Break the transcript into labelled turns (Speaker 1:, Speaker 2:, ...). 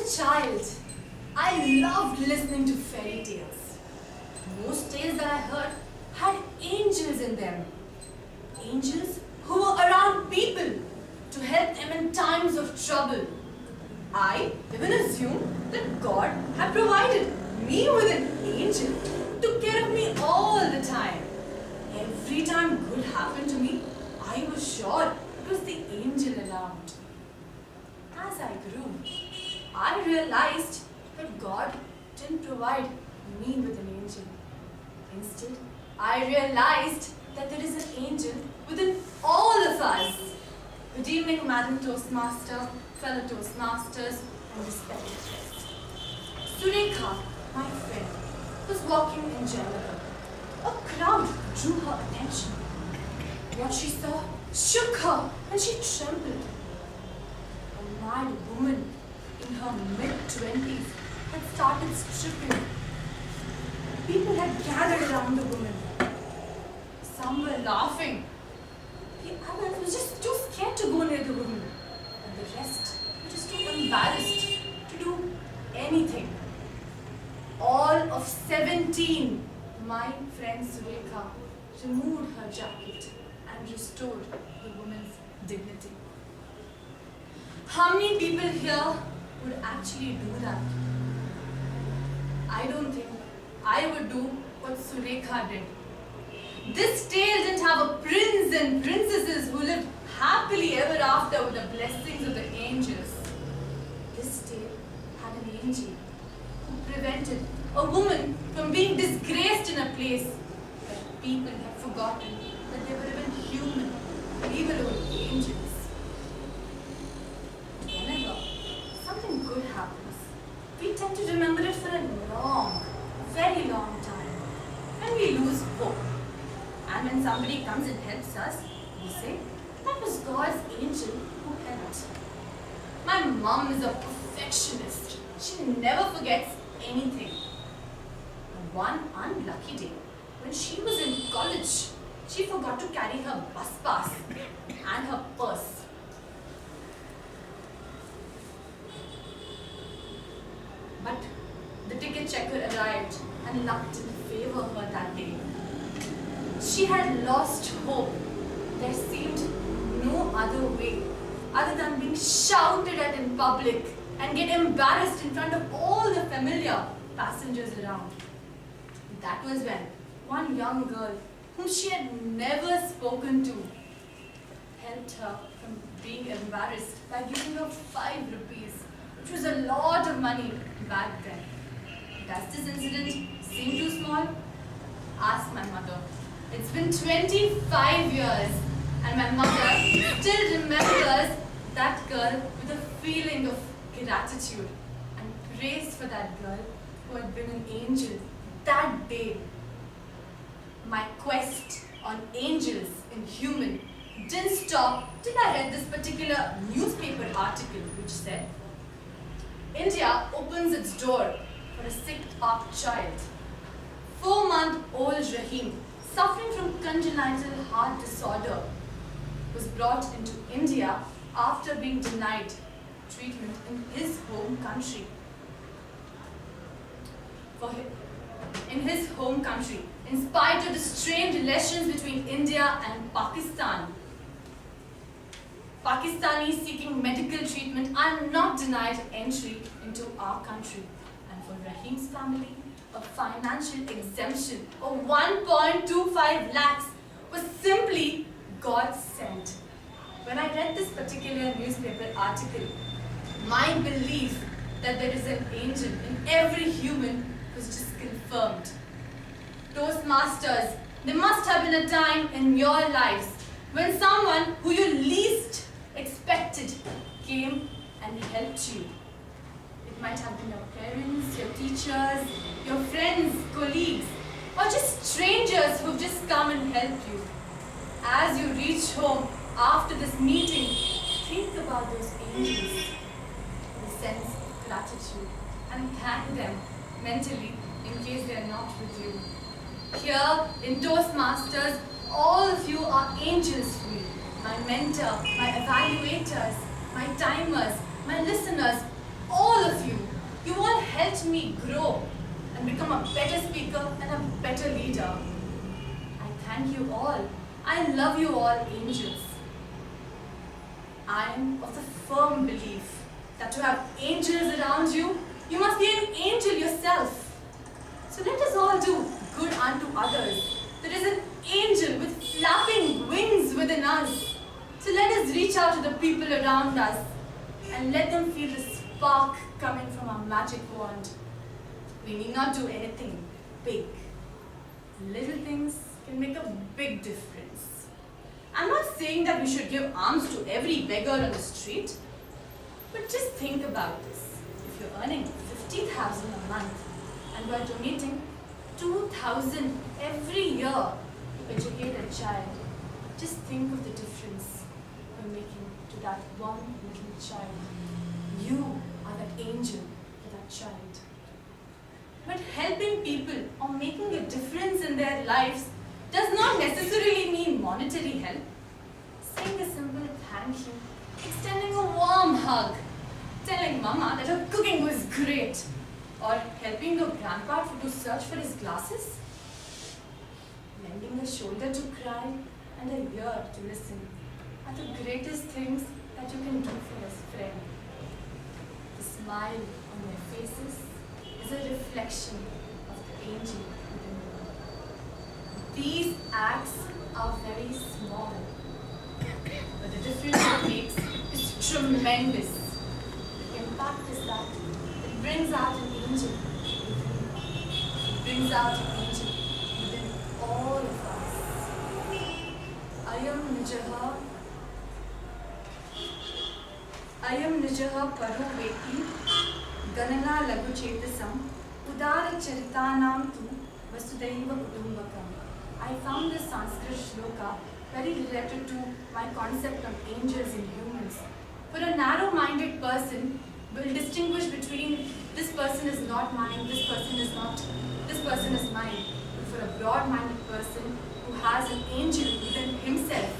Speaker 1: As a child, I loved listening to fairy tales. Most tales that I heard had angels in them. Angels who were around people to help them in times of trouble. I even assumed that God had provided me with an angel who took care of me all the time. Every time good happened to me, I was sure it was the angel around. As I grew, I realized that God didn't provide me with an angel. Instead, I realized that there is an angel within all of us. Good evening, Madam Toastmaster, fellow Toastmasters, and respected guests. Surekha, my friend, was walking in Jaipur. A crowd drew her attention. What she saw shook her and she trembled. A mad woman in her mid-20s had started stripping. People had gathered around the woman. Some were laughing. The others were just too scared to go near the woman. And the rest were just too embarrassed to do anything. All of 17, my friend Surekha removed her jacket and restored the woman's dignity. How many people here would actually do that? I don't think I would do what Surekha did. This tale didn't have a prince and princesses who lived happily ever after with the blessings of the angels. This tale had an angel who prevented a woman from being disgraced in a place where people had forgotten that they were even human, leave alone angels. Whenever something good happens, we tend to remember it for a very long time. And we lose hope. And when somebody comes and helps us, we say, that was God's angel who helped. My mom is a perfectionist. She never forgets anything. On one unlucky day, when she was in college, she forgot to carry her bus pass and her purse. But the ticket checker arrived and luck didn't favor her that day. She had lost hope. There seemed no other way other than being shouted at in public and get embarrassed in front of all the familiar passengers around. That was when one young girl whom she had never spoken to helped her from being embarrassed by giving her 5 rupees, which was a lot of money back then. Does this incident seem too small? Ask my mother. It's been 25 years and my mother still remembers that girl with a feeling of gratitude and praise for that girl who had been an angel that day. My quest on angels in human didn't stop till I read this particular newspaper article which said, India opens its door for a sick up child. 4-month-old Rahim, suffering from congenital heart disorder, was brought into India after being denied treatment in his home country. In his home country, in spite of the strained relations between India and Pakistan, Pakistanis seeking medical treatment are not denied entry into our country. And for Rahim's family, a financial exemption of 1.25 lakhs was simply God sent. When I read this particular newspaper article, my belief that there is an angel in every human was just confirmed. Toastmasters, there must have been a time in your lives when someone who you least expected came and helped you. It might have been your parents, your teachers, your friends, colleagues, or just strangers who've just come and helped you. As you reach home after this meeting, think about those angels with a sense of gratitude and thank them mentally in case they are not with you. Here in Toastmasters, all of you are angels for me. My mentor, my evaluators, my timers, my listeners, all of you. You all helped me grow and become a better speaker and a better leader. I thank you all. I love you all, angels. I am of the firm belief that to have angels around you, you must be an angel yourself. So let us all do good unto others. There is an angel with flapping wings within us. So let us reach out to the people around us and let them feel the spark coming from our magic wand. We need not do anything big. Little things can make a big difference. I'm not saying that we should give alms to every beggar on the street, but just think about this. If you're earning 50,000 a month and we're donating 2,000 every year to educate a child, just think of the difference we're making to that one little child. You are that angel for that child. But helping people or making a difference in their lives does not necessarily mean monetary help. Saying a simple thank you, extending a warm hug, telling Mama that her cooking was great, or helping your grandpa to search for his glasses, lending a shoulder to cry and a ear to listen are the greatest things that you can do for a friend. The smile on their faces is a reflection of the angel within them. These acts are very small, but the difference it makes is tremendous. The impact is that it brings out an angel within you. It brings out an angel within all of us. Ayam nijaha paru veti ganana lagu chetasam udara charitanam tu vasudaiva kutumbakam. I found this Sanskrit shloka very related to my concept of angels and humans. For a narrow-minded person will distinguish between this person is not mine, this person is not, this person is mine. But for a broad-minded person who has an angel within himself,